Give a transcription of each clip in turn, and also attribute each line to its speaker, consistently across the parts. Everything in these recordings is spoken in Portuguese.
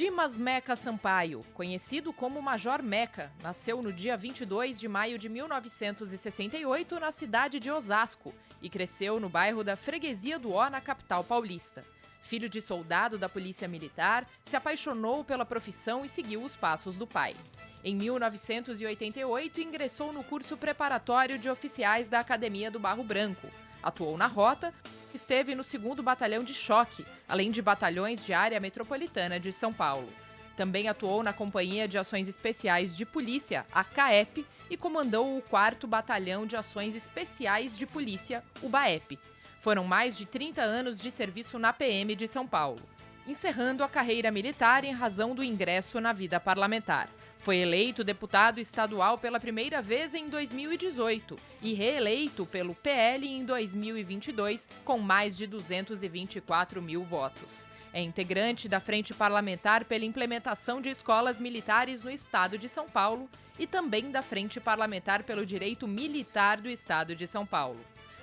Speaker 1: Dimas Meca Sampaio, conhecido como Major Meca, nasceu no dia 22 de maio de 1968 na cidade de Osasco e cresceu no bairro da Freguesia do Ó, na capital paulista. Filho de soldado da Polícia Militar, se apaixonou pela profissão e seguiu os passos do pai. Em 1988, ingressou no curso preparatório de oficiais da Academia do Barro Branco. Atuou na rota, esteve no 2º Batalhão de Choque, além de batalhões de área metropolitana de São Paulo. Também atuou na Companhia de Ações Especiais de Polícia, a CAEP, e comandou o 4º Batalhão de Ações Especiais de Polícia, o BAEP. Foram mais de 30 anos de serviço na PM de São Paulo, encerrando a carreira militar em razão do ingresso na vida parlamentar. Foi eleito deputado estadual pela primeira vez em 2018 e reeleito pelo PL em 2022 com mais de 224 mil votos. É integrante da Frente Parlamentar pela implementação de escolas militares no estado de São Paulo e também da Frente Parlamentar pelo Direito Militar do estado de São Paulo.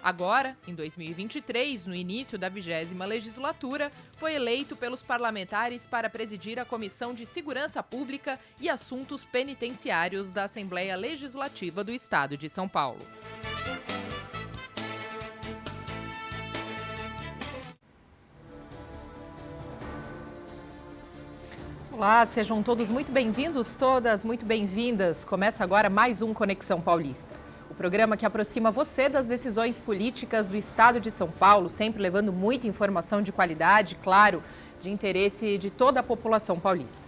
Speaker 1: Agora, em 2023, no início da 20ª legislatura, foi eleito pelos parlamentares para presidir a Comissão de Segurança Pública e Assuntos Penitenciários da Assembleia Legislativa do Estado de São Paulo. Olá, sejam todos muito bem-vindos, todas muito bem-vindas. Começa agora mais um Conexão Paulista. O programa que aproxima você das decisões políticas do Estado de São Paulo, sempre levando muita informação de qualidade, claro, de interesse de toda a população paulista.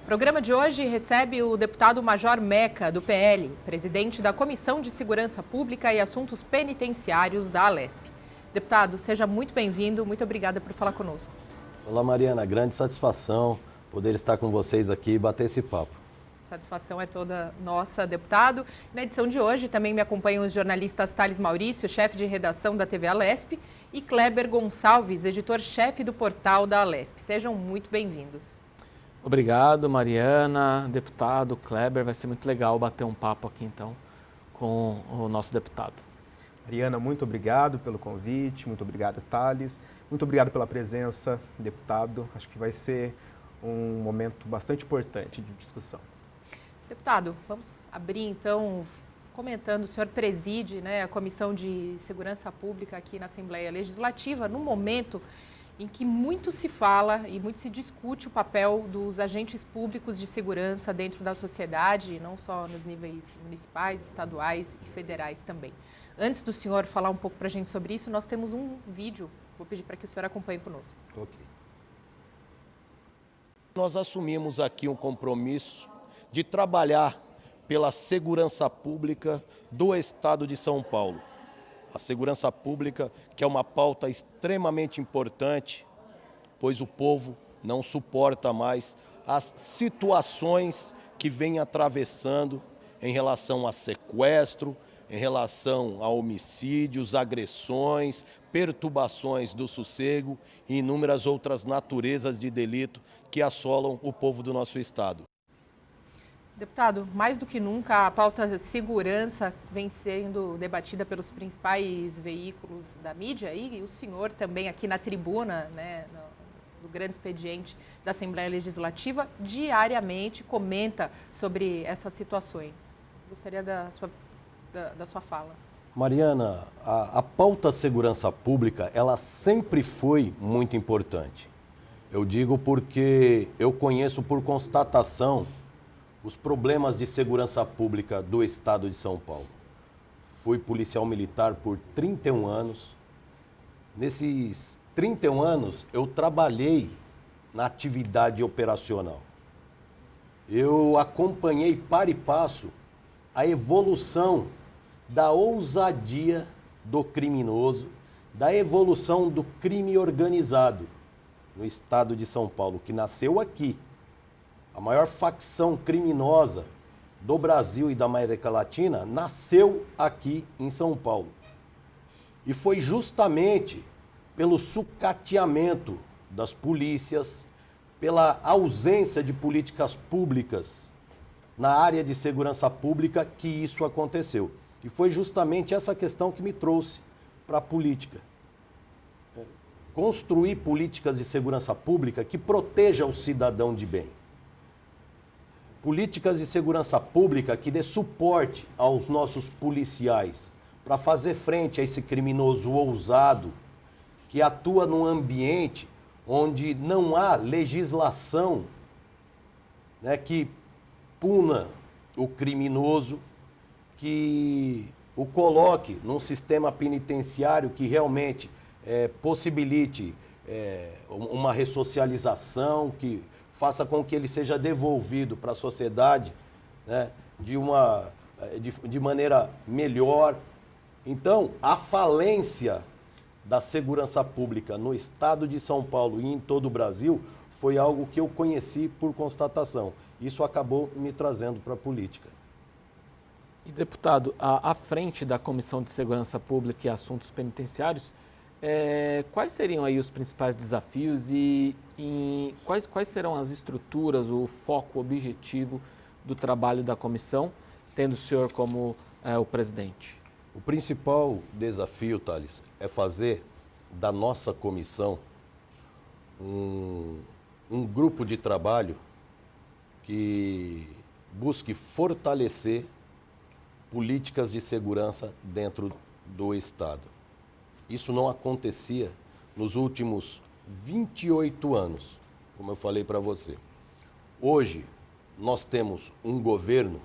Speaker 1: O programa de hoje recebe o deputado Major Meca, do PL, presidente da Comissão de Segurança Pública e Assuntos Penitenciários da Alesp. Deputado, seja muito bem-vindo, muito obrigada por falar conosco.
Speaker 2: Olá, Mariana, grande satisfação poder estar com vocês aqui e bater esse papo.
Speaker 1: Satisfação é toda nossa, deputado. Na edição de hoje também me acompanham os jornalistas Thales Maurício, chefe de redação da TV Alesp, e Kleber Gonçalves, editor-chefe do portal da Alesp. Sejam muito bem-vindos.
Speaker 3: Obrigado, Mariana, deputado, Kleber. Vai ser muito legal bater um papo aqui, então, com o nosso deputado.
Speaker 4: Mariana, muito obrigado pelo convite, muito obrigado, Thales. Muito obrigado pela presença, deputado. Acho que vai ser um momento bastante importante de discussão.
Speaker 1: Deputado, vamos abrir então, comentando, o senhor preside, a Comissão de Segurança Pública aqui na Assembleia Legislativa, no momento em que muito se fala e muito se discute o papel dos agentes públicos de segurança dentro da sociedade, não só nos níveis municipais, estaduais e federais também. Antes do senhor falar um pouco para a gente sobre isso, nós temos um vídeo, vou pedir para que o senhor acompanhe conosco.
Speaker 2: Ok. Nós assumimos aqui um compromisso de trabalhar pela segurança pública do Estado de São Paulo. A segurança pública, que é uma pauta extremamente importante, pois o povo não suporta mais as situações que vem atravessando em relação a sequestro, em relação a homicídios, agressões, perturbações do sossego e inúmeras outras naturezas de delito que assolam o povo do nosso Estado.
Speaker 1: Deputado, mais do que nunca a pauta segurança vem sendo debatida pelos principais veículos da mídia e o senhor também aqui na tribuna, no grande expediente da Assembleia Legislativa, diariamente comenta sobre essas situações. Gostaria da sua fala.
Speaker 2: Mariana, a pauta segurança pública, ela sempre foi muito importante. Eu digo porque eu conheço por constatação os problemas de segurança pública do Estado de São Paulo. Fui policial militar por 31 anos. Nesses 31 anos, eu trabalhei na atividade operacional. Eu acompanhei para e passo a evolução da ousadia do criminoso, da evolução do crime organizado no Estado de São Paulo, que nasceu aqui. A maior facção criminosa do Brasil e da América Latina nasceu aqui em São Paulo. E foi justamente pelo sucateamento das polícias, pela ausência de políticas públicas na área de segurança pública que isso aconteceu. E foi justamente essa questão que me trouxe para a política. Construir políticas de segurança pública que proteja o cidadão de bem. políticas de segurança pública que dê suporte aos nossos policiais para fazer frente a esse criminoso ousado que atua num ambiente onde não há legislação, né, que puna o criminoso, que o coloque num sistema penitenciário que realmente possibilite uma ressocialização, que faça com que ele seja devolvido para a sociedade, né, de maneira melhor. Então, a falência da segurança pública no estado de São Paulo e em todo o Brasil foi algo que eu conheci por constatação. Isso acabou me trazendo para a política.
Speaker 3: E, deputado, à frente da Comissão de Segurança Pública e Assuntos Penitenciários, quais seriam aí os principais desafios e quais serão as estruturas, o foco, o objetivo do trabalho da comissão, tendo o senhor como o presidente?
Speaker 2: O principal desafio, Thales, é fazer da nossa comissão um grupo de trabalho que busque fortalecer políticas de segurança dentro do Estado. Isso não acontecia nos últimos 28 anos, como eu falei para você. Hoje, nós temos um governo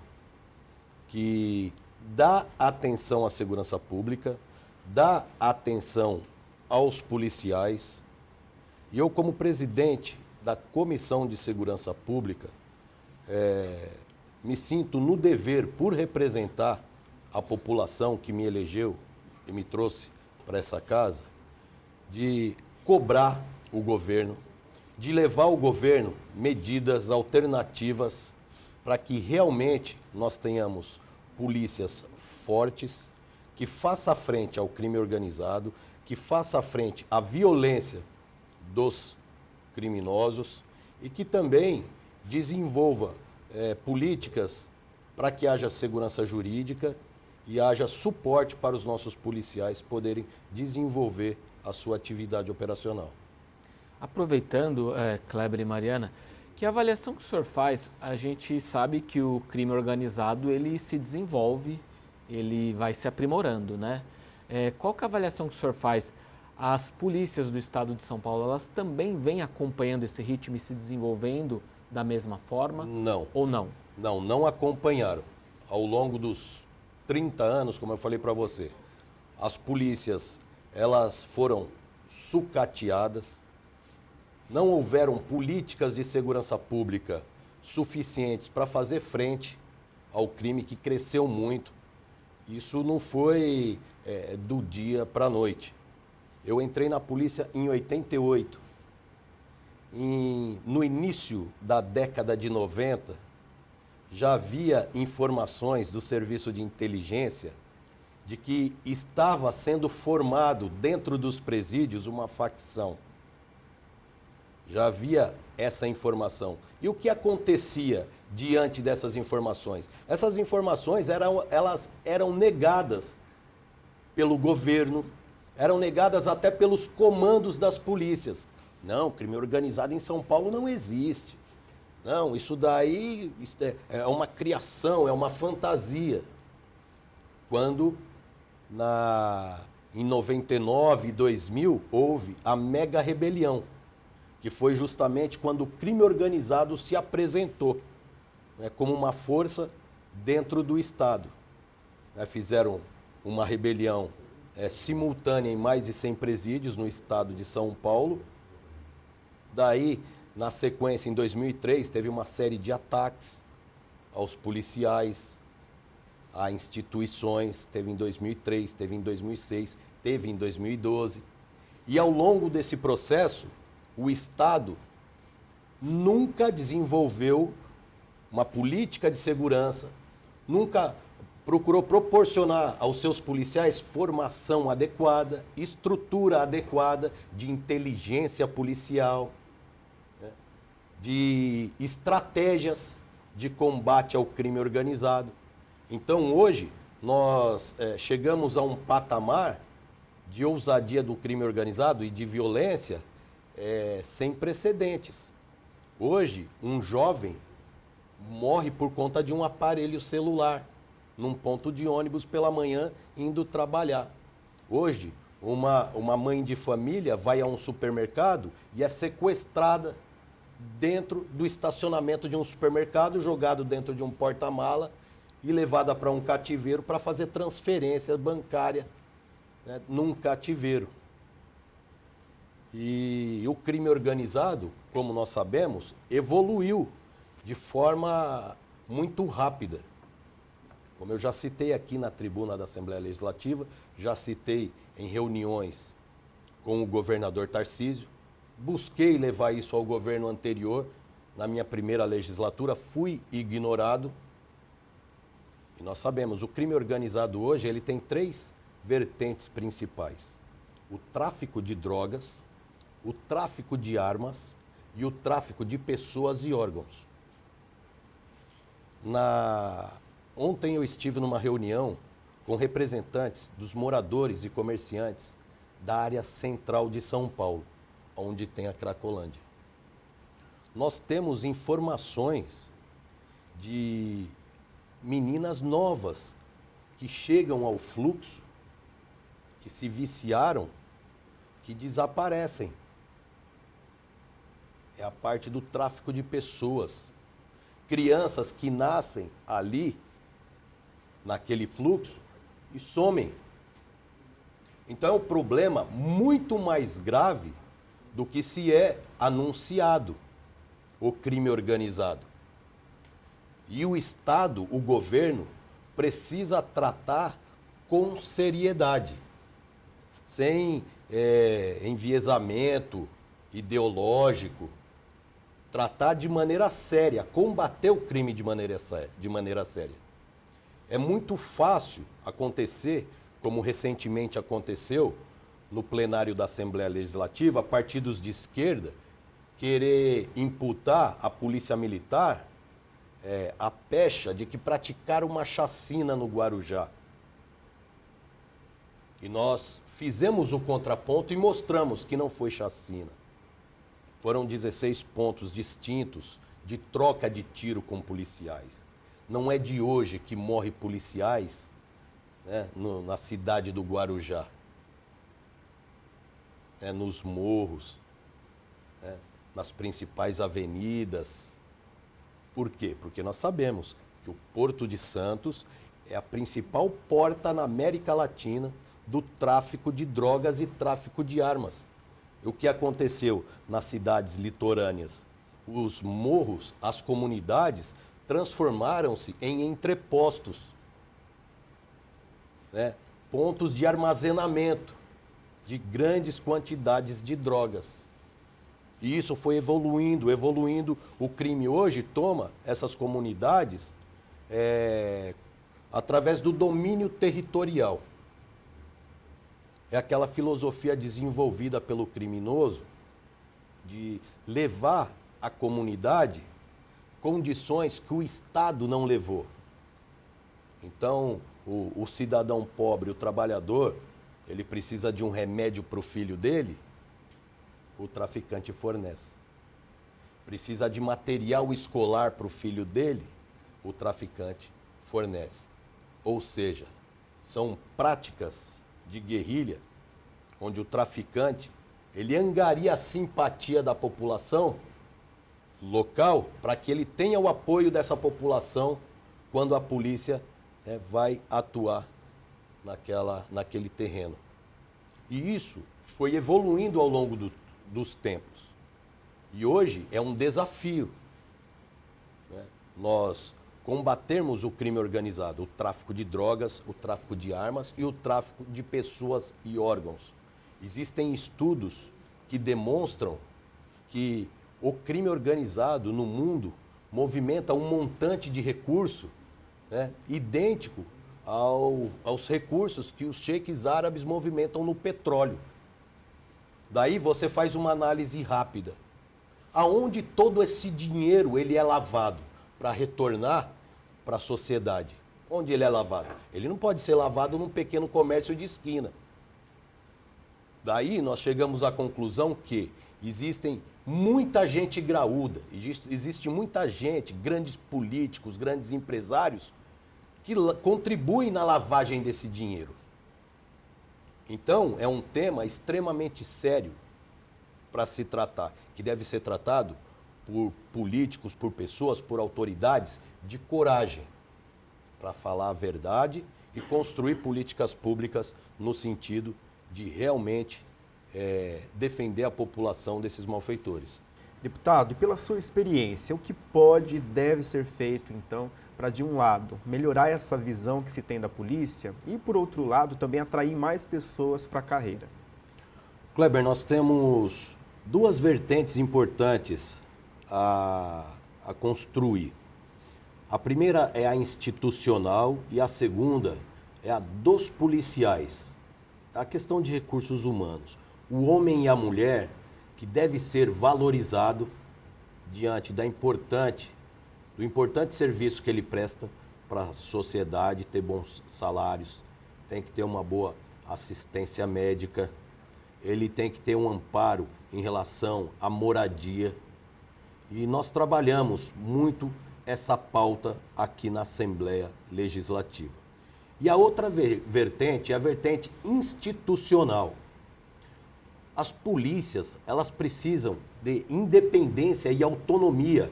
Speaker 2: que dá atenção à segurança pública, dá atenção aos policiais. E eu, como presidente da Comissão de Segurança Pública, me sinto no dever, por representar a população que me elegeu e me trouxe para essa casa, de cobrar o governo, de levar ao governo medidas alternativas para que realmente nós tenhamos polícias fortes, que faça frente ao crime organizado, que faça frente à violência dos criminosos e que também desenvolva políticas para que haja segurança jurídica e haja suporte para os nossos policiais poderem desenvolver a sua atividade operacional.
Speaker 3: Aproveitando, Kleber e Mariana, que avaliação que o senhor faz? A gente sabe que o crime organizado ele se desenvolve, ele vai se aprimorando, né? Qual que é a avaliação que o senhor faz? As polícias do estado de São Paulo, elas também vêm acompanhando esse ritmo e se desenvolvendo da mesma forma?
Speaker 2: Não.
Speaker 3: Ou não?
Speaker 2: Não acompanharam. Ao longo dos 30 anos, como eu falei para você, as polícias, elas foram sucateadas, não houveram políticas de segurança pública suficientes para fazer frente ao crime que cresceu muito. Isso não foi do dia para a noite. Eu entrei na polícia em 88. No início da década de 90, já havia informações do serviço de inteligência de que estava sendo formado dentro dos presídios uma facção. Já havia essa informação. E o que acontecia diante dessas informações? Essas informações elas eram negadas pelo governo, eram negadas até pelos comandos das polícias. Não, crime organizado em São Paulo não existe. Não, isso daí é uma criação, é uma fantasia. Quando em 99 e 2000 houve a mega rebelião, que foi justamente quando o crime organizado se apresentou, né, como uma força dentro do Estado. Fizeram uma rebelião simultânea em mais de 100 presídios no estado de São Paulo. Daí, na sequência, em 2003, teve uma série de ataques aos policiais, a instituições. Teve em 2003, teve em 2006, teve em 2012. E ao longo desse processo, o Estado nunca desenvolveu uma política de segurança, nunca procurou proporcionar aos seus policiais formação adequada, estrutura adequada de inteligência policial, né, de estratégias de combate ao crime organizado. Então, hoje, nós chegamos a um patamar de ousadia do crime organizado e de violência sem precedentes. Hoje, um jovem morre por conta de um aparelho celular, num ponto de ônibus pela manhã, indo trabalhar. Hoje, uma mãe de família vai a um supermercado e é sequestrada dentro do estacionamento de um supermercado, jogado dentro de um porta-mala e levada para um cativeiro para fazer transferência bancária, né, num cativeiro. E o crime organizado, como nós sabemos, evoluiu de forma muito rápida. Como eu já citei aqui na tribuna da Assembleia Legislativa, já citei em reuniões com o governador Tarcísio, busquei levar isso ao governo anterior, na minha primeira legislatura, fui ignorado. E nós sabemos, o crime organizado hoje ele tem 3 vertentes principais: o tráfico de drogas, o tráfico de armas e o tráfico de pessoas e órgãos. Ontem eu estive numa reunião com representantes dos moradores e comerciantes da área central de São Paulo, onde tem a Cracolândia. Nós temos informações de meninas novas que chegam ao fluxo, que se viciaram, que desaparecem. É a parte do tráfico de pessoas. Crianças que nascem ali, naquele fluxo, e somem. Então é um problema muito mais grave do que se é anunciado o crime organizado. E o Estado, o governo, precisa tratar com seriedade, sem enviesamento ideológico, tratar de maneira séria, combater o crime de maneira séria. É muito fácil acontecer, como recentemente aconteceu no plenário da Assembleia Legislativa, partidos de esquerda querer imputar à Polícia Militar a pecha de que praticaram uma chacina no Guarujá. E nós fizemos o contraponto e mostramos que não foi chacina. Foram 16 pontos distintos de troca de tiro com policiais. Não é de hoje que morrem policiais, né, na cidade do Guarujá, né, nos morros, né, nas principais avenidas. Por quê? Porque nós sabemos que o Porto de Santos é a principal porta na América Latina do tráfico de drogas e tráfico de armas. O que aconteceu nas cidades litorâneas? Os morros, as comunidades, transformaram-se em entrepostos, né? Pontos de armazenamento de grandes quantidades de drogas. E isso foi evoluindo. O crime hoje toma essas comunidades através do domínio territorial. É aquela filosofia desenvolvida pelo criminoso de levar à comunidade condições que o Estado não levou. Então, o cidadão pobre, o trabalhador, ele precisa de um remédio para o filho dele, o traficante fornece. Precisa de material escolar para o filho dele, o traficante fornece. Ou seja, são práticas de guerrilha, onde o traficante, ele angaria a simpatia da população local para que ele tenha o apoio dessa população quando a polícia vai atuar naquele terreno. E isso foi evoluindo ao longo dos tempos. E hoje é um desafio, né, nós combatermos o crime organizado, o tráfico de drogas, o tráfico de armas e o tráfico de pessoas e órgãos. Existem estudos que demonstram que o crime organizado no mundo movimenta um montante de recurso, né, idêntico aos recursos que os cheques árabes movimentam no petróleo. Daí você faz uma análise rápida. Aonde todo esse dinheiro ele é lavado para retornar para a sociedade? Onde ele é lavado? Ele não pode ser lavado num pequeno comércio de esquina. Daí nós chegamos à conclusão que Existem muita gente graúda, existe muita gente, grandes políticos, grandes empresários, que contribuem na lavagem desse dinheiro. Então, é um tema extremamente sério para se tratar, que deve ser tratado por políticos, por pessoas, por autoridades de coragem, para falar a verdade e construir políticas públicas no sentido de realmente defender a população desses malfeitores.
Speaker 4: Deputado, e pela sua experiência, o que pode e deve ser feito, então, para, de um lado, melhorar essa visão que se tem da polícia e, por outro lado, também atrair mais pessoas para a carreira?
Speaker 2: Kleber, nós temos duas vertentes importantes a construir. A primeira é a institucional e a segunda é a dos policiais. A questão de recursos humanos. O homem e a mulher que deve ser valorizado diante do importante serviço que ele presta para a sociedade, ter bons salários, tem que ter uma boa assistência médica, ele tem que ter um amparo em relação à moradia. E nós trabalhamos muito essa pauta aqui na Assembleia Legislativa. E a outra vertente é a vertente institucional. As polícias, elas precisam de independência e autonomia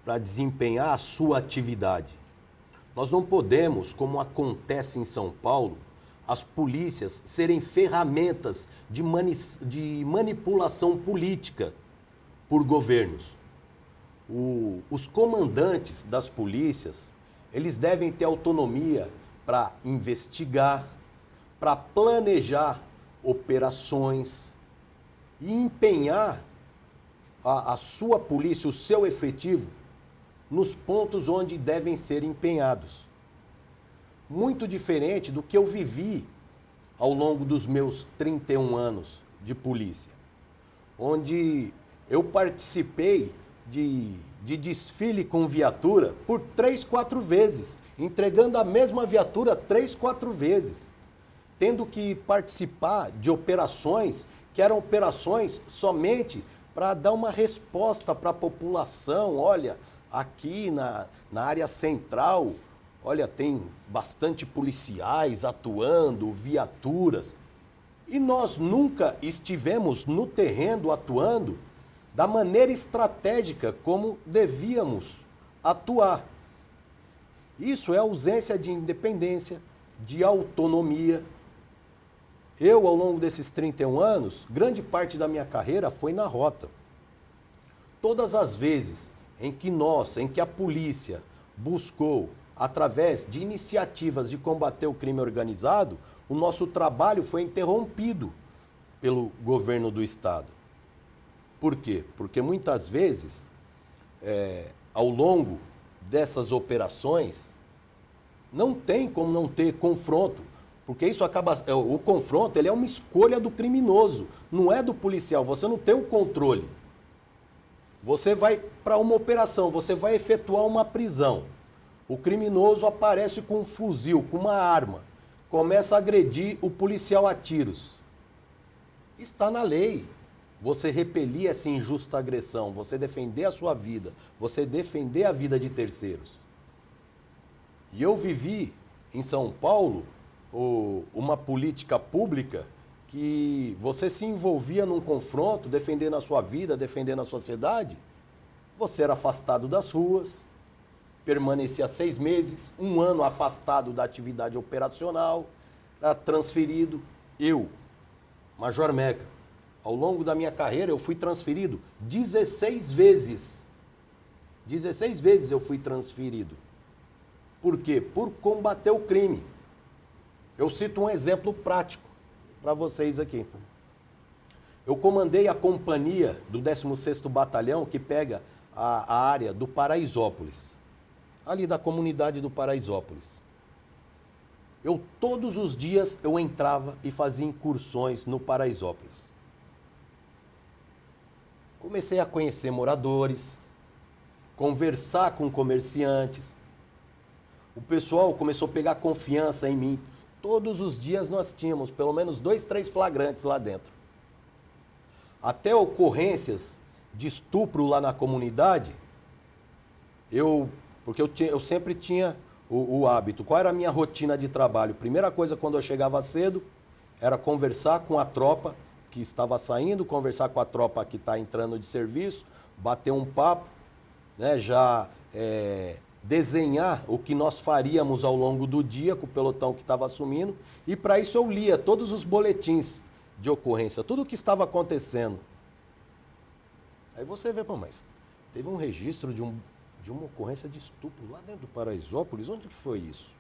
Speaker 2: para desempenhar a sua atividade. Nós não podemos, como acontece em São Paulo, as polícias serem ferramentas de manipulação política por governos. Os comandantes das polícias, eles devem ter autonomia para investigar, para planejar operações e empenhar a sua polícia, o seu efetivo, nos pontos onde devem ser empenhados. Muito diferente do que eu vivi ao longo dos meus 31 anos de polícia, onde eu participei de desfile com viatura por 3, 4 vezes, entregando a mesma viatura 3, 4 vezes, tendo que participar de operações que eram operações somente para dar uma resposta para a população. Olha, aqui na área central, olha, tem bastante policiais atuando, viaturas, e nós nunca estivemos no terreno atuando da maneira estratégica como devíamos atuar. Isso é ausência de independência, de autonomia. Eu, ao longo desses 31 anos, grande parte da minha carreira foi na rota. Todas as vezes em que a polícia buscou, através de iniciativas de combater o crime organizado, o nosso trabalho foi interrompido pelo governo do Estado. Por quê? Porque muitas vezes, ao longo dessas operações, não tem como não ter confronto, porque isso acaba, o confronto ele é uma escolha do criminoso, não é do policial, você não tem o controle. Você vai para uma operação, você vai efetuar uma prisão, o criminoso aparece com um fuzil, com uma arma, começa a agredir o policial a tiros. Está na lei. Você repelir essa injusta agressão, você defender a sua vida, você defender a vida de terceiros. E eu vivi em São Paulo uma política pública que você se envolvia num confronto, defendendo a sua vida, defendendo a sociedade, você era afastado das ruas, permanecia 6 meses, 1 ano afastado da atividade operacional, era transferido. Eu, Major Meca, ao longo da minha carreira, eu fui transferido 16 vezes. 16 vezes eu fui transferido. Por quê? Por combater o crime. Eu cito um exemplo prático para vocês aqui. Eu comandei a companhia do 16º Batalhão, que pega a área do Paraisópolis, ali da comunidade do Paraisópolis. Todos os dias, eu entrava e fazia incursões no Paraisópolis. Comecei a conhecer moradores, conversar com comerciantes. O pessoal começou a pegar confiança em mim. Todos os dias nós tínhamos pelo menos 2, 3 flagrantes lá dentro. até ocorrências de estupro lá na comunidade, porque eu sempre tinha o hábito. Qual era a minha rotina de trabalho? Primeira coisa, quando eu chegava cedo, era conversar com a tropa que estava saindo, conversar com a tropa que está entrando de serviço, bater um papo, né, já desenhar o que nós faríamos ao longo do dia com o pelotão que estava assumindo, e para isso eu lia todos os boletins de ocorrência, tudo o que estava acontecendo. Aí você vê, pô, mas teve um registro de uma ocorrência de estupro lá dentro do Paraisópolis, onde que foi isso?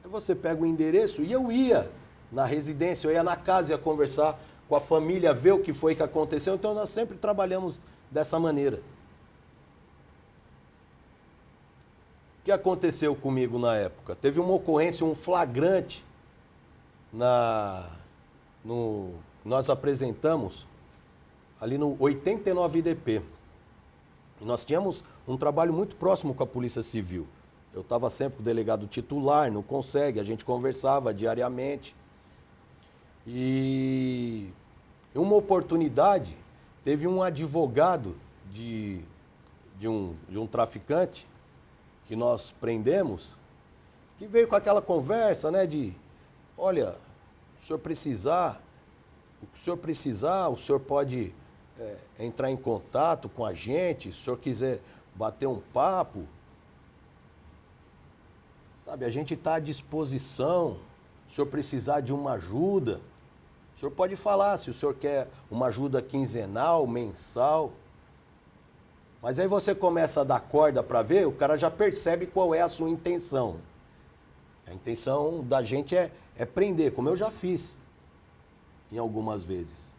Speaker 2: Aí você pega o endereço, e eu ia na residência, eu ia na casa, ia conversar com a família, ver o que foi que aconteceu, então nós sempre trabalhamos dessa maneira. O que aconteceu comigo na época? Teve uma ocorrência, um flagrante, nós apresentamos ali no 89 IDP. E nós tínhamos um trabalho muito próximo com a Polícia Civil. Eu estava sempre com o delegado titular, no CONSEG, a gente conversava diariamente. E em uma oportunidade, teve um advogado de um traficante que nós prendemos, que veio com aquela conversa, né, de, olha, o senhor precisar, o senhor pode entrar em contato com a gente, se o senhor quiser bater um papo, sabe, a gente está à disposição, se o senhor precisar de uma ajuda, o senhor pode falar se o senhor quer uma ajuda quinzenal, mensal. Mas aí você começa a dar corda para ver, o cara já percebe qual é a sua intenção. A intenção da gente é prender, como eu já fiz em algumas vezes.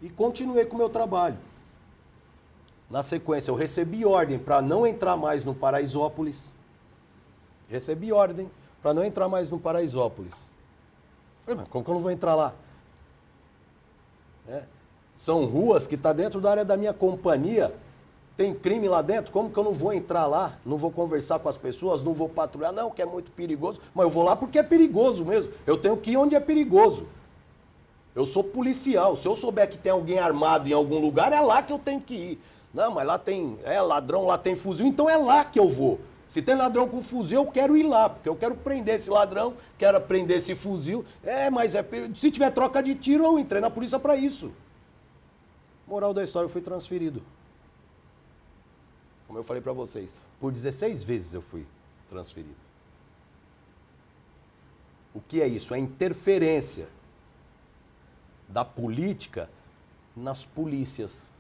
Speaker 2: E continuei com o meu trabalho. Na sequência, eu recebi ordem para não entrar mais no Paraisópolis. Recebi ordem para não entrar mais no Paraisópolis. Falei, mas como que eu não vou entrar lá? São ruas que estão dentro da área da minha companhia. Tem crime lá dentro, como que eu não vou entrar lá? Não vou conversar com as pessoas, não vou patrulhar, não, que é muito perigoso. Mas eu vou lá porque é perigoso mesmo. Eu tenho que ir onde é perigoso. Eu sou policial. Se eu souber que tem alguém armado em algum lugar, é lá que eu tenho que ir. Não, mas lá tem ladrão, lá tem fuzil, então é lá que eu vou. Se tem ladrão com fuzil, eu quero ir lá, porque eu quero prender esse ladrão, quero prender esse fuzil. Mas se tiver troca de tiro, eu entrei na polícia para isso. Moral da história, eu fui transferido. Como eu falei para vocês, por 16 vezes eu fui transferido. O que é isso? É interferência da política nas polícias.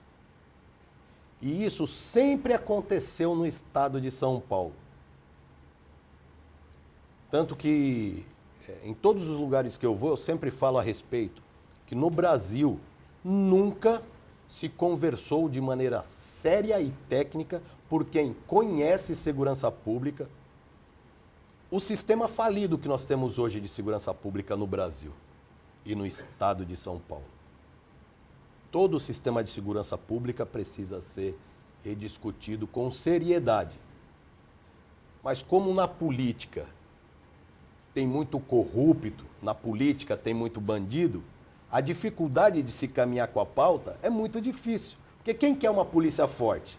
Speaker 2: E isso sempre aconteceu no estado de São Paulo. Tanto que em todos os lugares que eu vou, eu sempre falo a respeito que no Brasil nunca se conversou de maneira séria e técnica por quem conhece segurança pública o sistema falido que nós temos hoje de segurança pública no Brasil e no estado de São Paulo. Todo o sistema de segurança pública precisa ser rediscutido com seriedade. Mas como na política tem muito corrupto, na política tem muito bandido, a dificuldade de se caminhar com a pauta é muito difícil. Porque quem quer uma polícia forte?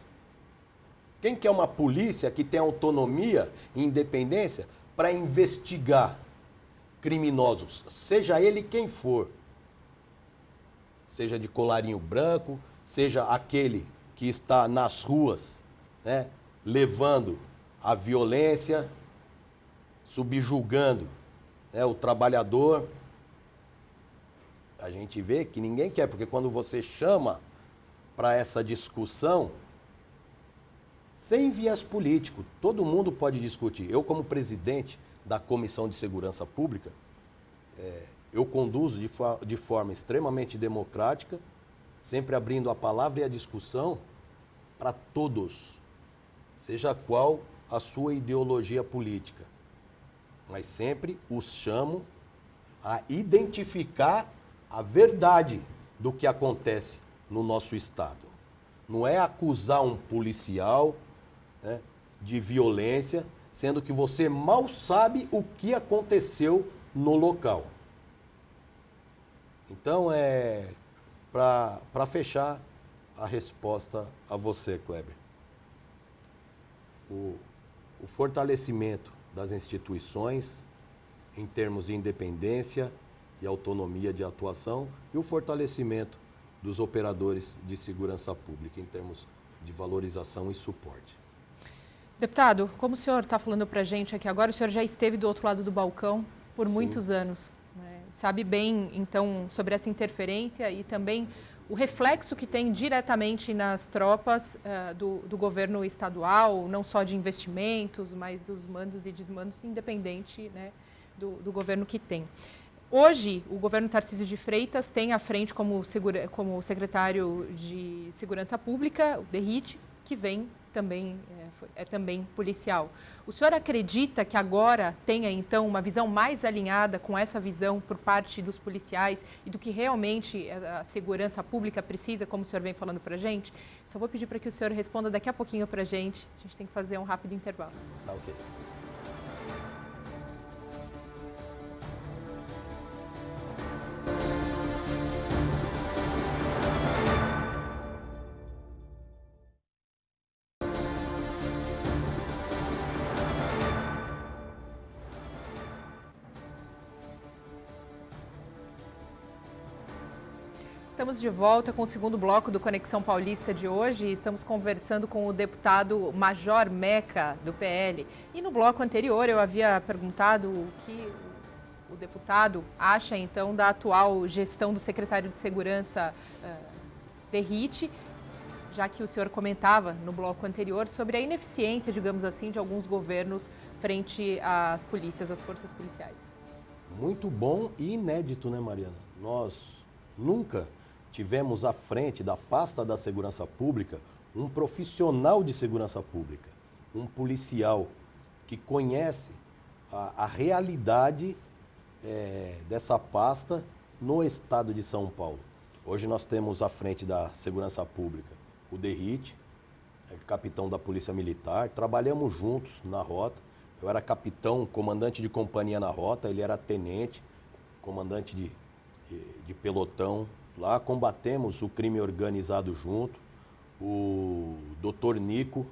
Speaker 2: Quem quer uma polícia que tenha autonomia e independência para investigar criminosos, seja ele quem for? Seja de colarinho branco, seja aquele que está nas ruas, né, levando a violência, subjugando, né, o trabalhador. A gente vê que ninguém quer, porque quando você chama para essa discussão, sem viés político, todo mundo pode discutir. Eu, como presidente da Comissão de Segurança Pública, eu conduzo de forma extremamente democrática, sempre abrindo a palavra e a discussão para todos, seja qual a sua ideologia política. Mas sempre os chamo a identificar a verdade do que acontece no nosso estado. Não é acusar um policial, né, de violência, sendo que você mal sabe o que aconteceu no local. Então, para fechar a resposta a você, Kleber, o fortalecimento das instituições em termos de independência e autonomia de atuação e o fortalecimento dos operadores de segurança pública em termos de valorização e suporte.
Speaker 1: Deputado, como o senhor está falando para a gente aqui agora, o senhor já esteve do outro lado do balcão por muitos anos, né? Sabe bem, então, sobre essa interferência e também o reflexo que tem diretamente nas tropas do governo estadual, não só de investimentos, mas dos mandos e desmandos, independente, né, do governo que tem. Hoje, o governo Tarcísio de Freitas tem à frente como secretário de Segurança Pública, o Derrite, que vem também, também policial. O senhor acredita que agora tenha, então, uma visão mais alinhada com essa visão por parte dos policiais e do que realmente a segurança pública precisa, como o senhor vem falando para a gente? Só vou pedir para que o senhor responda daqui a pouquinho para a gente. A gente tem que fazer um rápido intervalo.
Speaker 2: Tá ok.
Speaker 1: Estamos de volta com o segundo bloco do Conexão Paulista de hoje. Estamos conversando com o deputado Major Meca, do PL. E no bloco anterior eu havia perguntado o que o deputado acha, então, da atual gestão do secretário de Segurança, Derrite, já que o senhor comentava no bloco anterior sobre a ineficiência, digamos assim, de alguns governos frente às polícias, às forças policiais.
Speaker 2: Muito bom e inédito, né, Mariana? Nós nunca tivemos à frente da pasta da segurança pública um profissional de segurança pública, um policial que conhece a realidade dessa pasta no estado de São Paulo. Hoje nós temos à frente da segurança pública o Derrite, capitão da Polícia Militar, trabalhamos juntos na rota. Eu era capitão, comandante de companhia na rota, ele era tenente, comandante de pelotão. Lá combatemos o crime organizado junto. O doutor Nico,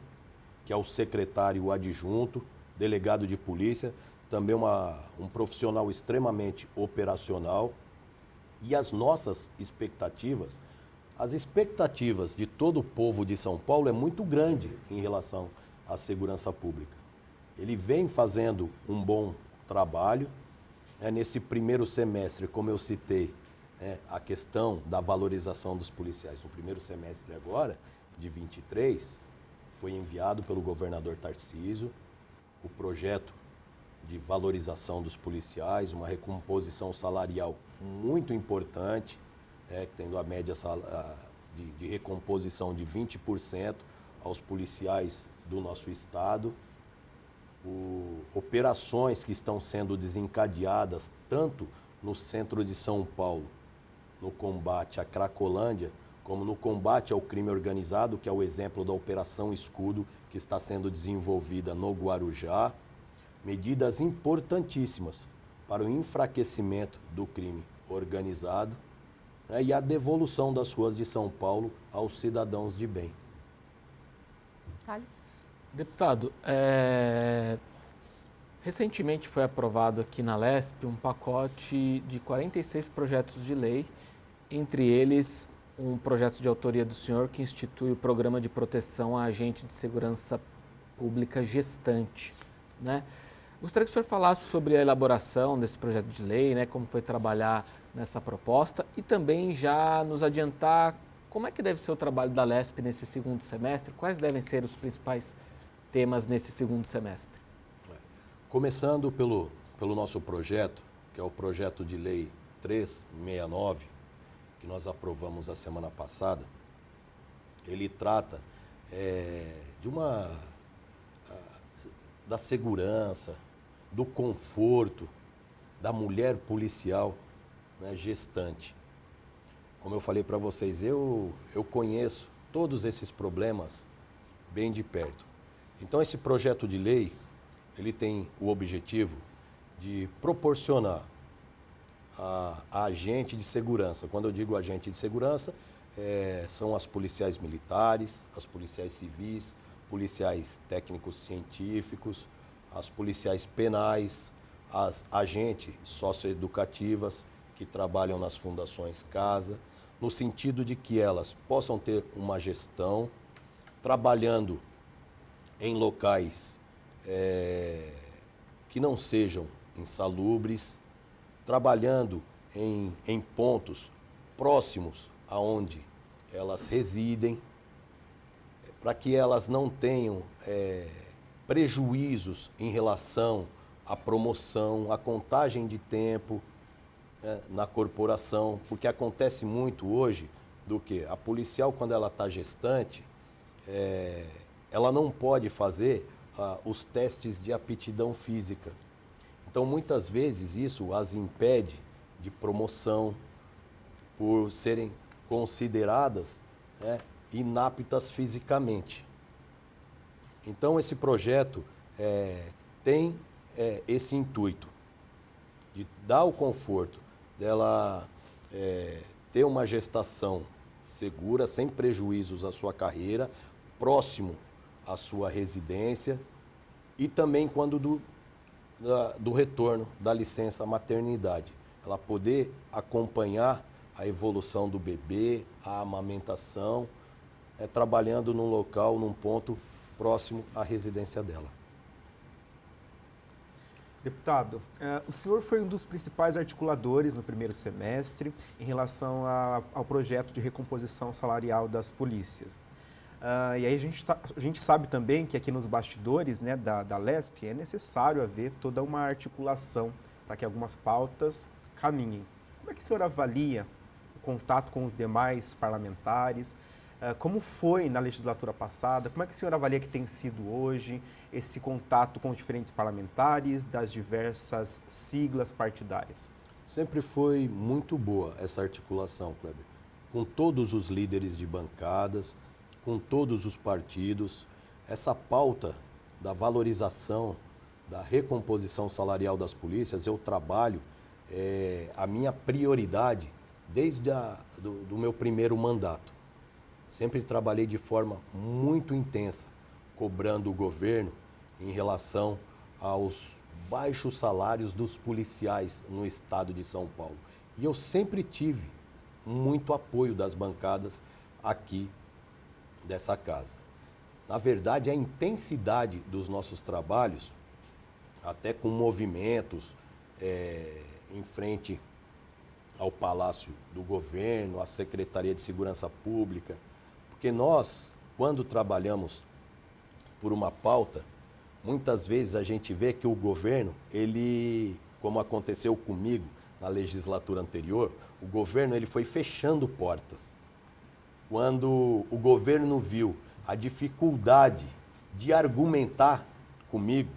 Speaker 2: que é o secretário adjunto, delegado de polícia, também um profissional extremamente operacional. E as nossas expectativas, as expectativas de todo o povo de São Paulo é muito grande em relação à segurança pública. Ele vem fazendo um bom trabalho. Nesse primeiro semestre, como eu citei, a questão da valorização dos policiais. No primeiro semestre agora, de 23, foi enviado pelo governador Tarcísio o projeto de valorização dos policiais, uma recomposição salarial muito importante, tendo a média de recomposição de 20% aos policiais do nosso estado. Operações que estão sendo desencadeadas tanto no centro de São Paulo, no combate à Cracolândia, como no combate ao crime organizado, que é o exemplo da Operação Escudo, que está sendo desenvolvida no Guarujá. Medidas importantíssimas para o enfraquecimento do crime organizado, e a devolução das ruas de São Paulo aos cidadãos de bem.
Speaker 1: Thales?
Speaker 3: Deputado, recentemente foi aprovado aqui na LESP um pacote de 46 projetos de lei, entre eles um projeto de autoria do senhor que institui o Programa de Proteção a Agente de Segurança Pública Gestante, né? Gostaria que o senhor falasse sobre a elaboração desse projeto de lei, né, como foi trabalhar nessa proposta e também já nos adiantar como é que deve ser o trabalho da LESP nesse segundo semestre, quais devem ser os principais temas nesse segundo semestre.
Speaker 2: Começando pelo nosso projeto, que é o projeto de lei 369, que nós aprovamos a semana passada. Ele trata da segurança, do conforto da mulher policial, né, gestante. Como eu falei para vocês, eu conheço todos esses problemas bem de perto. Então, esse projeto de lei, ele tem o objetivo de proporcionar a agente de segurança. Quando eu digo agente de segurança, são as policiais militares, as policiais civis, policiais técnicos científicos, as policiais penais, as agentes socioeducativas que trabalham nas fundações casa, no sentido de que elas possam ter uma gestão, trabalhando em locais que não sejam insalubres, trabalhando em pontos próximos aonde elas residem, para que elas não tenham prejuízos em relação à promoção, à contagem de tempo na corporação, porque acontece muito hoje do que a policial, quando ela está gestante, ela não pode fazer os testes de aptidão física. Então, muitas vezes, isso as impede de promoção por serem consideradas inaptas fisicamente. Então, esse projeto tem esse intuito de dar o conforto dela ter uma gestação segura, sem prejuízos à sua carreira, próximo à sua residência e também quando do retorno da licença maternidade. Ela poder acompanhar a evolução do bebê, a amamentação, trabalhando num local, num ponto próximo à residência dela.
Speaker 4: Deputado, o senhor foi um dos principais articuladores no primeiro semestre em relação ao projeto de recomposição salarial das polícias. E aí a gente sabe também que aqui nos bastidores, né, da LESP é necessário haver toda uma articulação para que algumas pautas caminhem. Como é que o senhor avalia o contato com os demais parlamentares? Como foi na legislatura passada? Como é que o senhor avalia que tem sido hoje esse contato com os diferentes parlamentares das diversas siglas partidárias?
Speaker 2: Sempre foi muito boa essa articulação, Kleber, com todos os líderes de bancadas, com todos os partidos. Essa pauta da valorização, da recomposição salarial das polícias, eu trabalho, a minha prioridade desde do meu primeiro mandato. Sempre trabalhei de forma muito intensa, cobrando o governo em relação aos baixos salários dos policiais no estado de São Paulo. E eu sempre tive muito apoio das bancadas aqui dessa casa. Na verdade, a intensidade dos nossos trabalhos, até com movimentos em frente ao Palácio do Governo, à Secretaria de Segurança Pública, porque nós, quando trabalhamos por uma pauta, muitas vezes a gente vê que o governo, ele, como aconteceu comigo na legislatura anterior, o governo ele foi fechando portas. Quando o governo viu a dificuldade de argumentar comigo,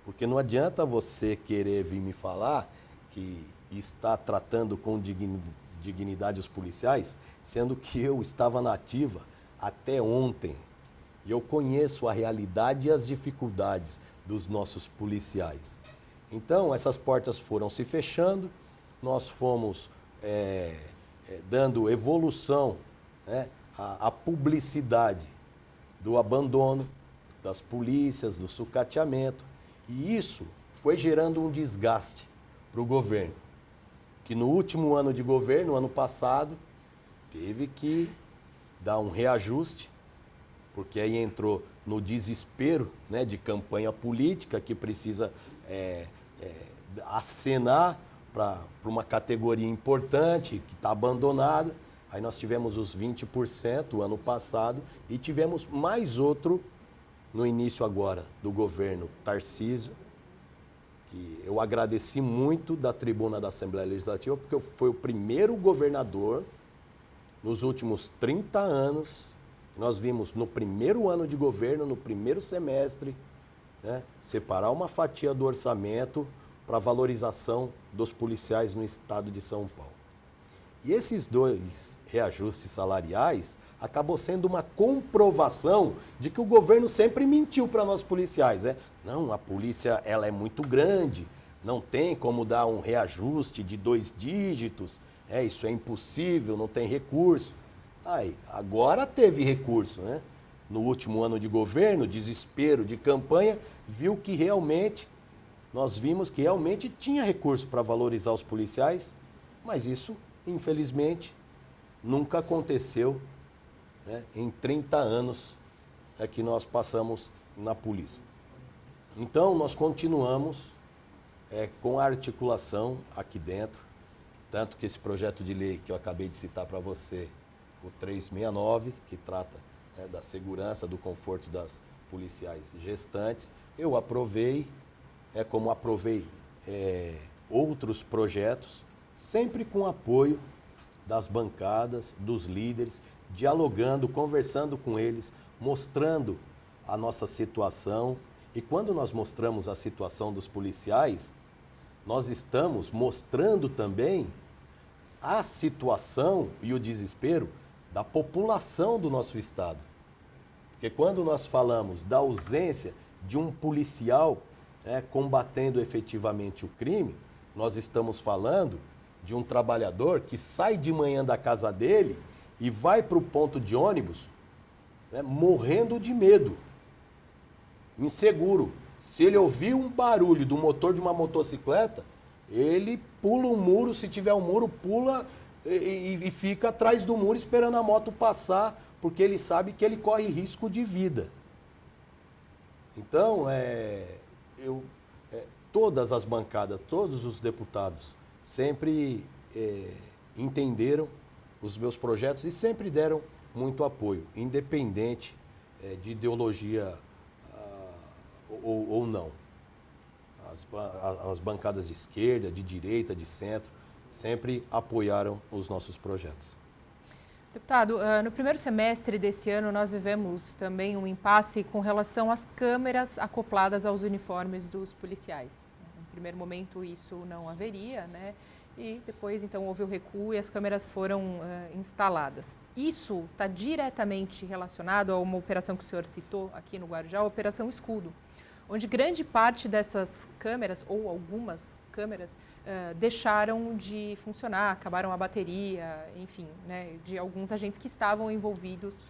Speaker 2: porque não adianta você querer vir me falar que está tratando com dignidade os policiais, sendo que eu estava na ativa até ontem. E eu conheço a realidade e as dificuldades dos nossos policiais. Então, essas portas foram se fechando, nós fomos dando evolução, à publicidade do abandono das polícias, do sucateamento. E isso foi gerando um desgaste para o governo, que no último ano de governo, ano passado, teve que dar um reajuste, porque aí entrou no desespero, né, de campanha política que precisa acenar para uma categoria importante que está abandonada. Aí nós tivemos os 20% ano passado e tivemos mais outro no início agora do governo Tarcísio, que eu agradeci muito da tribuna da Assembleia Legislativa, porque foi o primeiro governador nos últimos 30 anos. Nós vimos no primeiro ano de governo, no primeiro semestre, separar uma fatia do orçamento para a valorização dos policiais no estado de São Paulo. E esses 2 reajustes salariais acabou sendo uma comprovação de que o governo sempre mentiu para nós policiais. Não, a polícia ela é muito grande, não tem como dar um reajuste de 2 dígitos, isso é impossível, não tem recurso. Aí, agora teve recurso, né? No último ano de governo, desespero de campanha, nós vimos que realmente tinha recurso para valorizar os policiais, mas isso, infelizmente, nunca aconteceu, né, em 30 anos que nós passamos na polícia. Então, nós continuamos com a articulação aqui dentro, tanto que esse projeto de lei que eu acabei de citar para você, o 369, que trata da segurança, do conforto das policiais gestantes, eu aprovei, como aprovei outros projetos, sempre com apoio das bancadas, dos líderes, dialogando, conversando com eles, mostrando a nossa situação. E quando nós mostramos a situação dos policiais, nós estamos mostrando também a situação e o desespero da população do nosso estado. Porque quando nós falamos da ausência de um policial combatendo efetivamente o crime, nós estamos falando de um trabalhador que sai de manhã da casa dele e vai para o ponto de ônibus, morrendo de medo, inseguro. Se ele ouvir um barulho do motor de uma motocicleta, ele pula um muro, se tiver um muro, pula e fica atrás do muro esperando a moto passar, porque ele sabe que ele corre risco de vida. Então, todas as bancadas, todos os deputados sempre entenderam os meus projetos e sempre deram muito apoio, independente de ideologia ou não. As bancadas de esquerda, de direita, de centro, sempre apoiaram os nossos projetos.
Speaker 1: Deputado, no primeiro semestre desse ano nós vivemos também um impasse com relação às câmeras acopladas aos uniformes dos policiais. No primeiro momento isso não haveria, né? E depois então houve o recuo e as câmeras foram instaladas. Isso está diretamente relacionado a uma operação que o senhor citou aqui no Guarujá, a Operação Escudo, onde grande parte dessas câmeras, ou algumas câmeras, deixaram de funcionar, acabaram a bateria, enfim, né, de alguns agentes que estavam envolvidos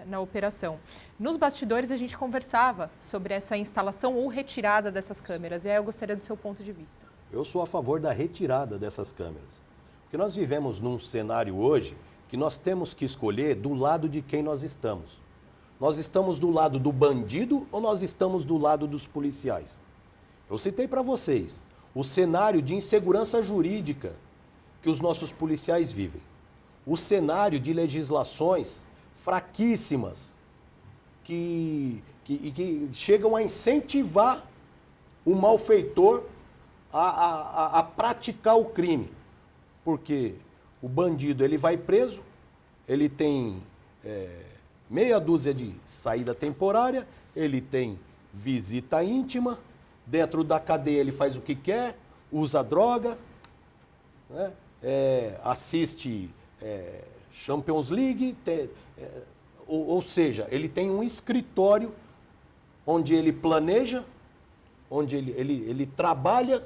Speaker 1: na operação. Nos bastidores a gente conversava sobre essa instalação ou retirada dessas câmeras, e aí eu gostaria do seu ponto de vista.
Speaker 2: Eu sou a favor da retirada dessas câmeras, porque nós vivemos num cenário hoje que nós temos que escolher do lado de quem nós estamos. Nós estamos do lado do bandido ou nós estamos do lado dos policiais? Eu citei para vocês o cenário de insegurança jurídica que os nossos policiais vivem. O cenário de legislações fraquíssimas que chegam a incentivar o malfeitor a praticar o crime. Porque o bandido ele vai preso, ele tem meia dúzia de saída temporária, ele tem visita íntima, dentro da cadeia ele faz o que quer, usa droga, né? Assiste Champions League, ou seja, ele tem um escritório onde ele planeja, onde ele trabalha,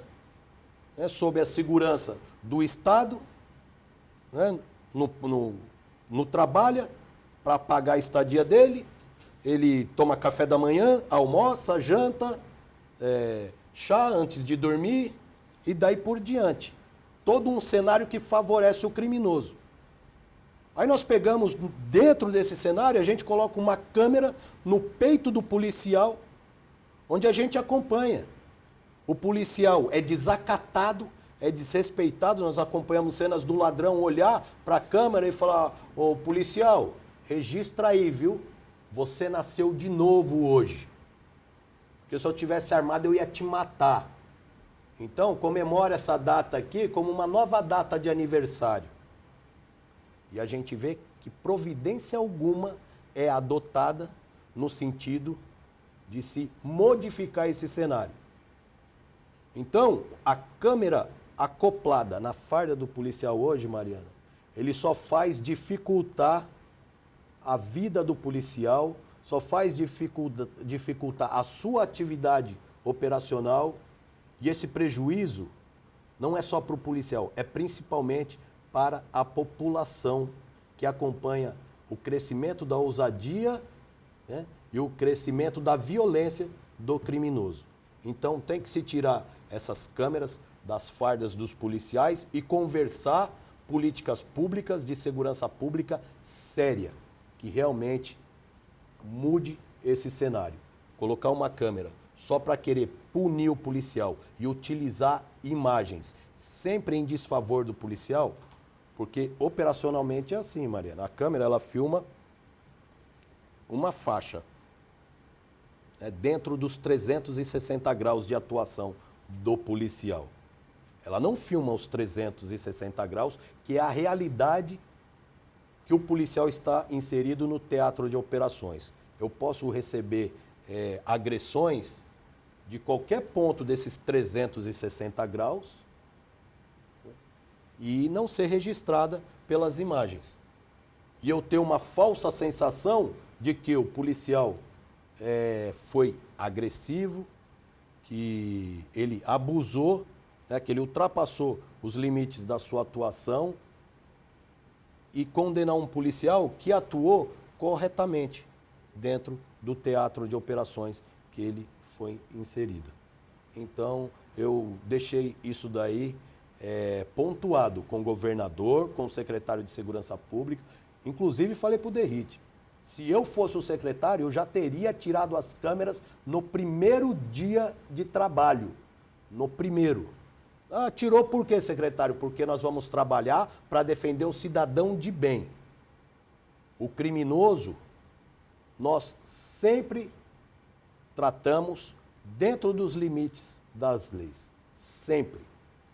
Speaker 2: né, sob a segurança do Estado, né, no trabalha para pagar a estadia dele, ele toma café da manhã, almoça, janta, chá antes de dormir e daí por diante. Todo um cenário que favorece o criminoso. Aí nós pegamos, dentro desse cenário, a gente coloca uma câmera no peito do policial, onde a gente acompanha. O policial é desacatado, é desrespeitado, nós acompanhamos cenas do ladrão olhar para a câmera e falar: ô policial, registra aí, viu? Você nasceu de novo hoje. Porque se eu tivesse armado eu ia te matar. Então comemora essa data aqui como uma nova data de aniversário. E a gente vê que providência alguma é adotada no sentido de se modificar esse cenário. Então, a câmera acoplada na farda do policial hoje, Mariana, ele só faz dificultar a vida do policial, só faz dificultar a sua atividade operacional E esse prejuízo não é só para o policial, é principalmente para a população que acompanha o crescimento da ousadia, né, e o crescimento da violência do criminoso. Então tem que se tirar essas câmeras das fardas dos policiais e conversar políticas públicas de segurança pública séria, que realmente mude esse cenário. Colocar uma câmera só para querer punir o policial e utilizar imagens sempre em desfavor do policial, porque operacionalmente é assim, Mariana. A câmera, ela filma uma faixa, né, dentro dos 360 graus de atuação do policial. Ela não filma os 360 graus, que é a realidade que o policial está inserido no teatro de operações. Eu posso receber agressões de qualquer ponto desses 360 graus e não ser registrada pelas imagens. E eu ter uma falsa sensação de que o policial foi agressivo, que ele abusou, né, que ele ultrapassou os limites da sua atuação, e condenar um policial que atuou corretamente dentro do teatro de operações que ele foi inserido. Então, eu deixei isso daí pontuado com o governador, com o secretário de Segurança Pública, inclusive falei para o Derrite, se eu fosse o secretário, eu já teria tirado as câmeras no primeiro dia de trabalho, no primeiro. Ah, tirou por quê, secretário? Porque nós vamos trabalhar para defender o cidadão de bem. O criminoso, nós sempre tratamos dentro dos limites das leis. Sempre.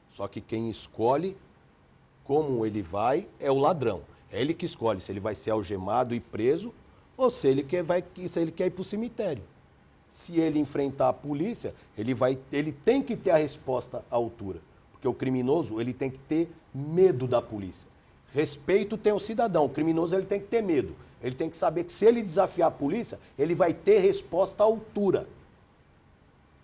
Speaker 2: Só que quem escolhe como ele vai é o ladrão. É ele que escolhe se ele vai ser algemado e preso ou se ele quer ir para o cemitério. Se ele enfrentar a polícia, ele tem que ter a resposta à altura. Porque o criminoso, ele tem que ter medo da polícia. Respeito tem o cidadão, o criminoso ele tem que ter medo. Ele tem que saber que se ele desafiar a polícia, ele vai ter resposta à altura.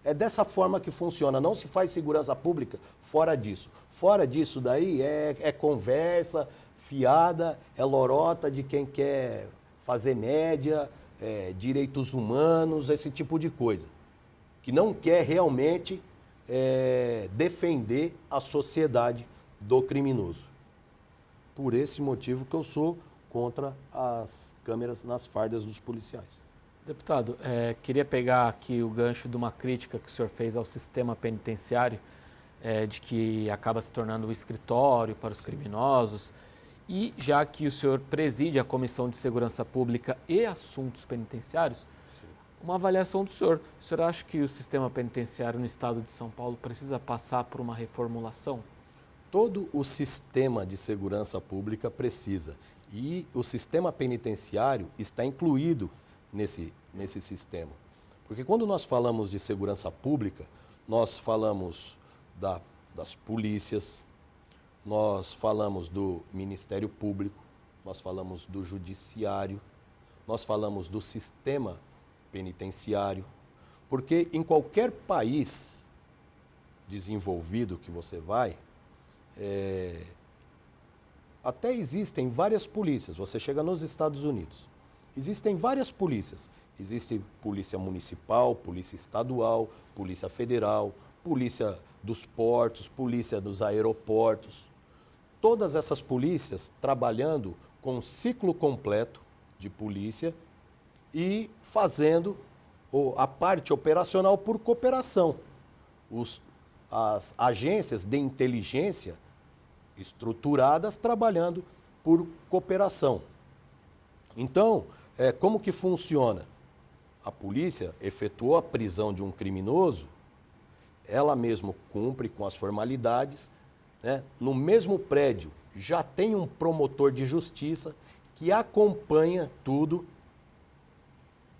Speaker 2: É dessa forma que funciona, não se faz segurança pública fora disso. Fora disso daí é conversa fiada, é lorota de quem quer fazer média, direitos humanos, esse tipo de coisa. Que não quer realmente defender a sociedade do criminoso. Por esse motivo que eu sou contra as câmeras nas fardas dos policiais.
Speaker 3: Deputado, queria pegar aqui o gancho de uma crítica que o senhor fez ao sistema penitenciário, de que acaba se tornando um escritório para os criminosos, e já que o senhor preside a Comissão de Segurança Pública e Assuntos Penitenciários, uma avaliação do senhor. O senhor acha que o sistema penitenciário no estado de São Paulo precisa passar por uma reformulação?
Speaker 2: Todo o sistema de segurança pública precisa. E o sistema penitenciário está incluído nesse sistema. Porque quando nós falamos de segurança pública, nós falamos das polícias, nós falamos do Ministério Público, nós falamos do Judiciário, nós falamos do sistema penitenciário, porque em qualquer país desenvolvido que você vai, até existem várias polícias. Você chega nos Estados Unidos, existem várias polícias. Existe polícia municipal, polícia estadual, polícia federal, polícia dos portos, polícia dos aeroportos. Todas essas polícias trabalhando com um ciclo completo de polícia e fazendo a parte operacional por cooperação. As agências de inteligência estruturadas trabalhando por cooperação. Então, como que funciona? A polícia efetuou a prisão de um criminoso, ela mesma cumpre com as formalidades, né? No mesmo prédio já tem um promotor de justiça que acompanha tudo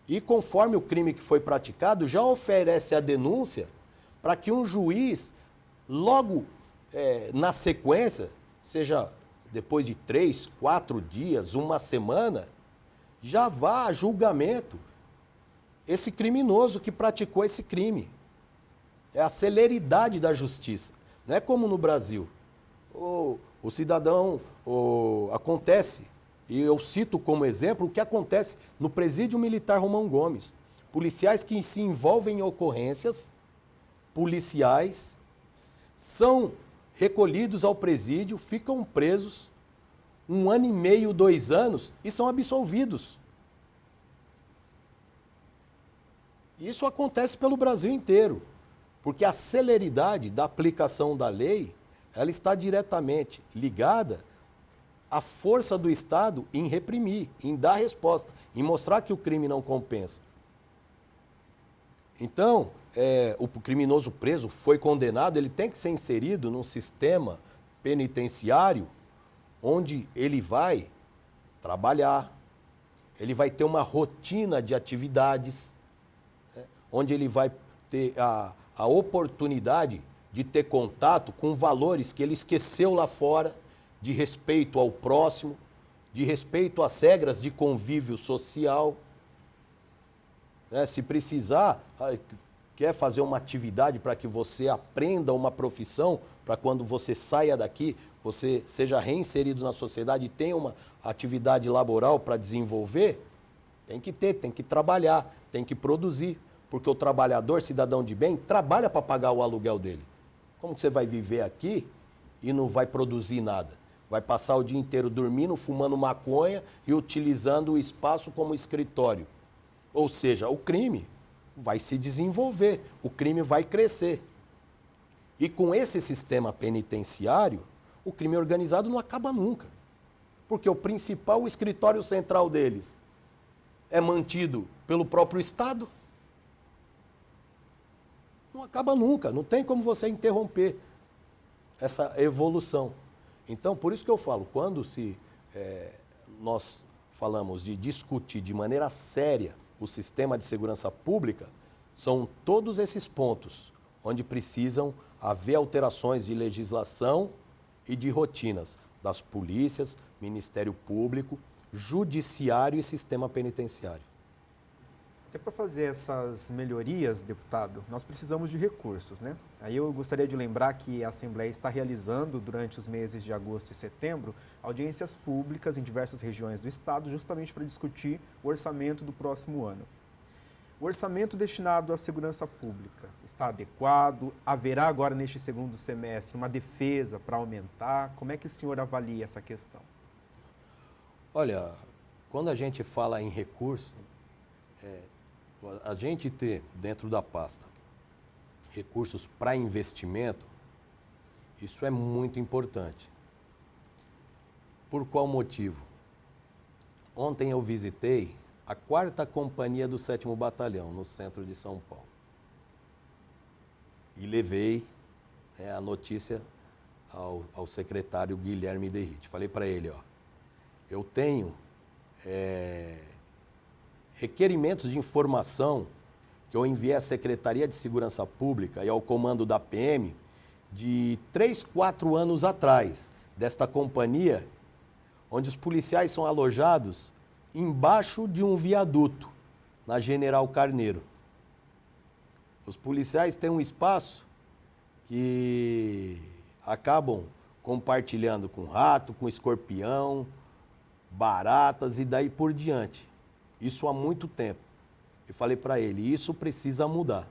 Speaker 2: e, conforme o crime que foi praticado, já oferece a denúncia para que um juiz, logo na sequência, seja depois de 3, 4 dias, uma semana, já vá a julgamento esse criminoso que praticou esse crime. É a celeridade da justiça. Não é como no Brasil. O cidadão, acontece, e eu cito como exemplo o que acontece no Presídio Militar Romão Gomes. Policiais que se envolvem em ocorrências policiais são recolhidos ao presídio, ficam presos 1 ano e meio, 2 anos e são absolvidos. Isso acontece pelo Brasil inteiro, porque a celeridade da aplicação da lei, ela está diretamente ligada à força do Estado em reprimir, em dar resposta, em mostrar que o crime não compensa. Então, o criminoso preso foi condenado, ele tem que ser inserido num sistema penitenciário onde ele vai trabalhar, ele vai ter uma rotina de atividades, onde ele vai ter a oportunidade de ter contato com valores que ele esqueceu lá fora, de respeito ao próximo, de respeito às regras de convívio social. Se precisar, quer fazer uma atividade para que você aprenda uma profissão, para quando você saia daqui, você seja reinserido na sociedade e tenha uma atividade laboral para desenvolver, tem que ter, tem que trabalhar, tem que produzir. Porque o trabalhador, cidadão de bem, trabalha para pagar o aluguel dele. Como que você vai viver aqui e não vai produzir nada? Vai passar o dia inteiro dormindo, fumando maconha e utilizando o espaço como escritório. Ou seja, o crime vai se desenvolver, o crime vai crescer. E com esse sistema penitenciário, o crime organizado não acaba nunca. Porque o principal escritório central deles é mantido pelo próprio Estado. Não acaba nunca, não tem como você interromper essa evolução. Então, por isso que eu falo, quando nós falamos de discutir de maneira séria o sistema de segurança pública, são todos esses pontos onde precisam haver alterações de legislação e de rotinas das polícias, Ministério Público, Judiciário e sistema penitenciário.
Speaker 4: Até para fazer essas melhorias, deputado, nós precisamos de recursos, né? Aí eu gostaria de lembrar que a Assembleia está realizando, durante os meses de agosto e setembro, audiências públicas em diversas regiões do Estado, justamente para discutir o orçamento do próximo ano. O orçamento destinado à segurança pública está adequado? Haverá agora, neste segundo semestre, uma defesa para aumentar? Como é que o senhor avalia essa questão?
Speaker 2: Olha, quando a gente fala em recurso, a gente ter dentro da pasta recursos para investimento, isso é muito importante. Por qual motivo? Ontem eu visitei a 4ª Companhia do 7º Batalhão, no centro de São Paulo. E levei a notícia ao secretário Guilherme Derrite. Falei para ele, eu tenho requerimentos de informação que eu enviei à Secretaria de Segurança Pública e ao comando da PM de 3, 4 anos atrás, desta companhia, onde os policiais são alojados embaixo de um viaduto, na General Carneiro. Os policiais têm um espaço que acabam compartilhando com rato, com escorpião, baratas e daí por diante. Isso há muito tempo. Eu falei para ele, isso precisa mudar.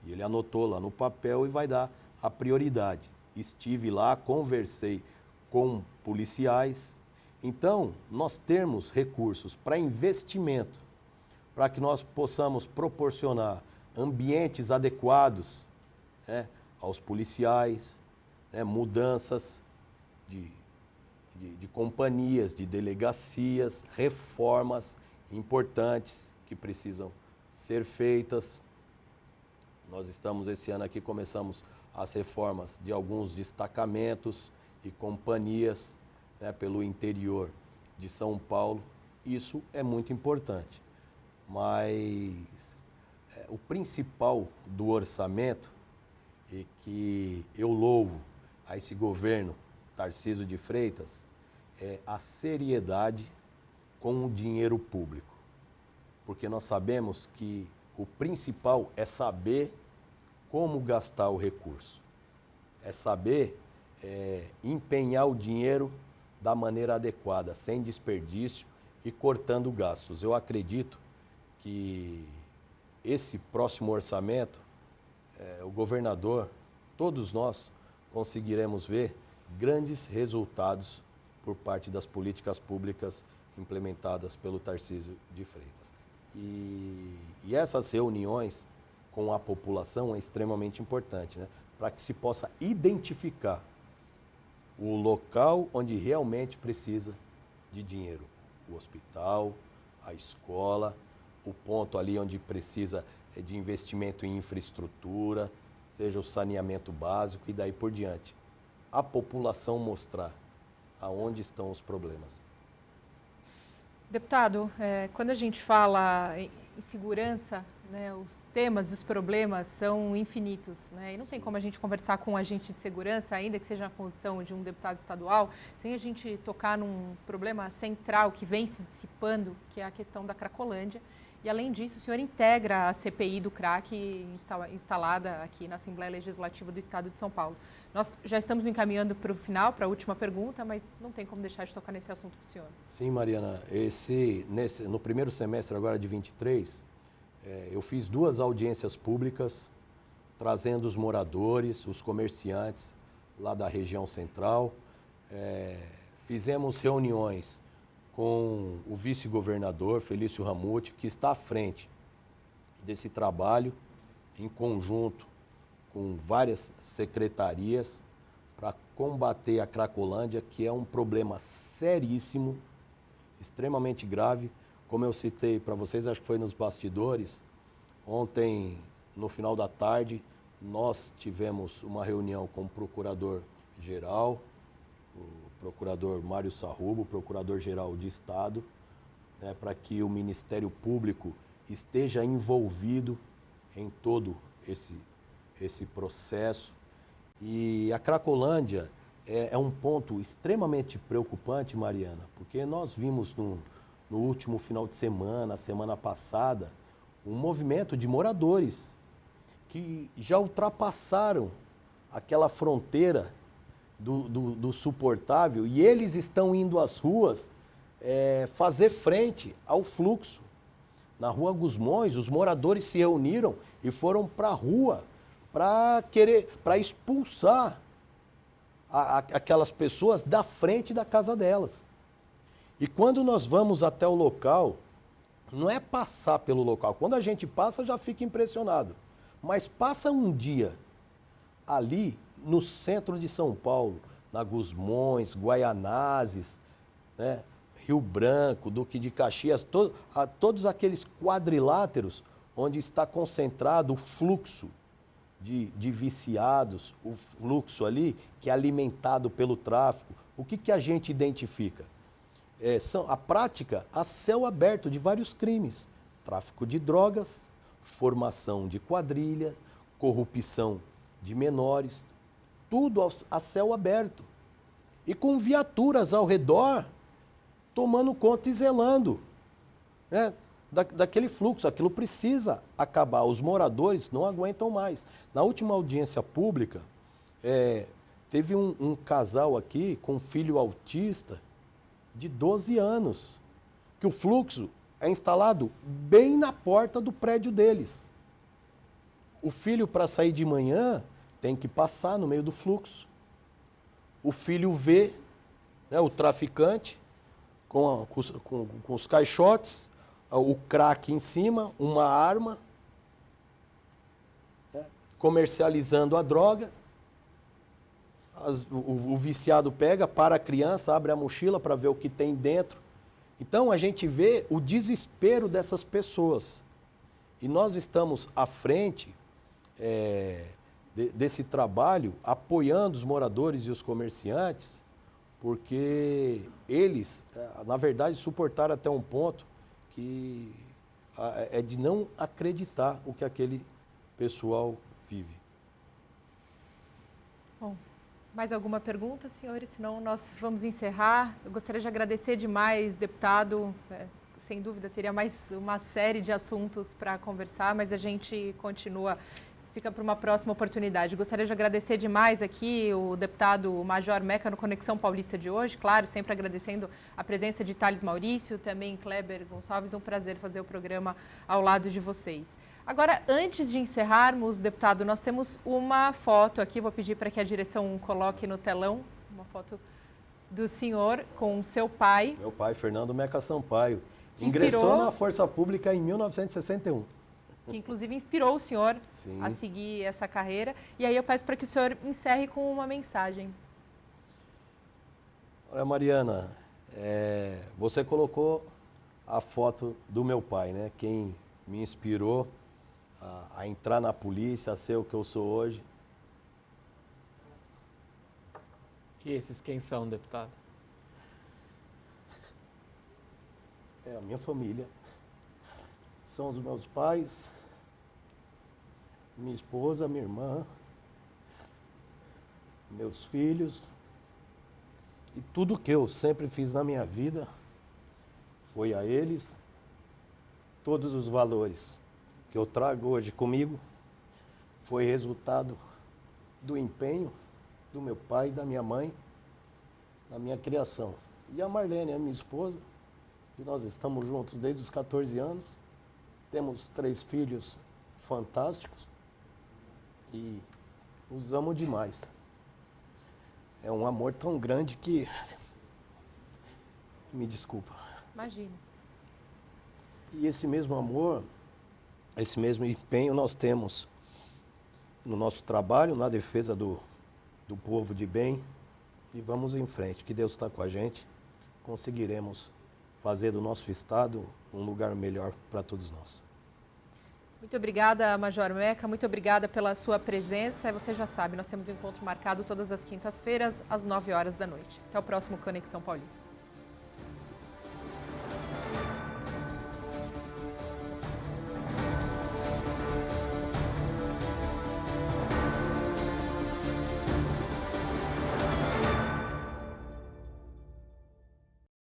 Speaker 2: E ele anotou lá no papel e vai dar a prioridade. Estive lá, conversei com policiais. Então, nós temos recursos para investimento, para que nós possamos proporcionar ambientes adequados aos policiais, mudanças de companhias, de delegacias, reformas importantes que precisam ser feitas. Nós estamos, esse ano aqui, começamos as reformas de alguns destacamentos e companhias pelo interior de São Paulo. Isso é muito importante. Mas o principal do orçamento, e que eu louvo a esse governo Tarcísio de Freitas, é a seriedade com o dinheiro público. Porque nós sabemos que o principal é saber como gastar o recurso. É saber empenhar o dinheiro da maneira adequada, sem desperdício e cortando gastos. Eu acredito que esse próximo orçamento, o governador, todos nós conseguiremos ver grandes resultados por parte das políticas públicas implementadas pelo Tarcísio de Freitas. E essas reuniões com a população é extremamente importante, né? Para que se possa identificar o local onde realmente precisa de dinheiro. O hospital, a escola, o ponto ali onde precisa de investimento em infraestrutura, seja o saneamento básico e daí por diante. A população mostrar aonde estão os problemas.
Speaker 1: Deputado, quando a gente fala em segurança, né, os temas e os problemas são infinitos, né, e não tem como a gente conversar com um agente de segurança, ainda que seja na condição de um deputado estadual, sem a gente tocar num problema central que vem se dissipando, que é a questão da Cracolândia. E, além disso, o senhor integra a CPI do crack instalada aqui na Assembleia Legislativa do Estado de São Paulo. Nós já estamos encaminhando para o final, para a última pergunta, mas não tem como deixar de tocar nesse assunto com o senhor.
Speaker 2: Sim, Mariana. No primeiro semestre agora de 23, eu fiz 2 audiências públicas, trazendo os moradores, os comerciantes lá da região central. Fizemos reuniões com o vice-governador, Felício Ramute, que está à frente desse trabalho, em conjunto com várias secretarias, para combater a Cracolândia, que é um problema seríssimo, extremamente grave. Como eu citei para vocês, acho que foi nos bastidores, ontem, no final da tarde, nós tivemos uma reunião com o procurador-geral, o procurador Mário Sarrubo, procurador-geral de Estado, né, para que o Ministério Público esteja envolvido em todo esse processo. E a Cracolândia é um ponto extremamente preocupante, Mariana, porque nós vimos no último final de semana, semana passada, um movimento de moradores que já ultrapassaram aquela fronteira do suportável e eles estão indo às ruas fazer frente ao fluxo. Na Rua Gusmões, os moradores se reuniram e foram para a rua para expulsar aquelas pessoas da frente da casa delas. E quando nós vamos até o local, não é passar pelo local. Quando a gente passa, já fica impressionado. Mas passa um dia ali no centro de São Paulo, na Gusmões, Guaianazes, né, Rio Branco, Duque de Caxias, todos aqueles quadriláteros onde está concentrado o fluxo de viciados, o fluxo ali que é alimentado pelo tráfico. O que a gente identifica? A prática a céu aberto de vários crimes. Tráfico de drogas, formação de quadrilha, corrupção de menores, tudo a céu aberto. E com viaturas ao redor, tomando conta e zelando, né, daquele fluxo. Aquilo precisa acabar. Os moradores não aguentam mais. Na última audiência pública, teve um casal aqui com um filho autista de 12 anos, que o fluxo é instalado bem na porta do prédio deles. O filho, para sair de manhã, tem que passar no meio do fluxo. O filho vê, né, o traficante com os caixotes, o crack em cima, uma arma, né, comercializando a droga. O viciado pega, para a criança, abre a mochila para ver o que tem dentro. Então a gente vê o desespero dessas pessoas. E nós estamos à frente desse trabalho, apoiando os moradores e os comerciantes, porque eles, na verdade, suportaram até um ponto que é de não acreditar o que aquele pessoal vive.
Speaker 1: Bom, mais alguma pergunta, senhores? Senão nós vamos encerrar. Eu gostaria de agradecer demais, deputado. Sem dúvida, teria mais uma série de assuntos para conversar, mas a gente continua Fica para uma próxima oportunidade. Gostaria de agradecer demais aqui o deputado Major Meca no Conexão Paulista de hoje. Claro, sempre agradecendo a presença de Thales Maurício, também Kleber Gonçalves. Um prazer fazer o programa ao lado de vocês. Agora, antes de encerrarmos, deputado, nós temos uma foto aqui. Vou pedir para que a direção coloque no telão uma foto do senhor com seu pai.
Speaker 2: Meu pai, Fernando Meca Sampaio,
Speaker 1: Que
Speaker 2: ingressou na Força Pública em 1961.
Speaker 1: Que inclusive inspirou o senhor
Speaker 2: Sim.
Speaker 1: a seguir essa carreira. E aí eu peço para que o senhor encerre com uma mensagem.
Speaker 2: Olha, Mariana, você colocou a foto do meu pai, né? Quem me inspirou a entrar na polícia, a ser o que eu sou hoje.
Speaker 3: E esses quem são, deputado?
Speaker 2: É a minha família. São os meus pais, minha esposa, minha irmã, meus filhos. E tudo que eu sempre fiz na minha vida foi a eles. Todos os valores que eu trago hoje comigo foi resultado do empenho do meu pai e da minha mãe na minha criação. E a Marlene, a minha esposa, que nós estamos juntos desde os 14 anos. Temos 3 filhos fantásticos e os amo demais. É um amor tão grande que... Me desculpa.
Speaker 1: Imagina.
Speaker 2: E esse mesmo amor, esse mesmo empenho nós temos no nosso trabalho, na defesa do povo de bem. E vamos em frente, que Deus está com a gente. Conseguiremos fazer do nosso estado um lugar melhor para todos nós.
Speaker 1: Muito obrigada, Major Meca, muito obrigada pela sua presença. Você já sabe, nós temos um encontro marcado todas as quintas-feiras, às 9 horas da noite. Até o próximo Conexão Paulista.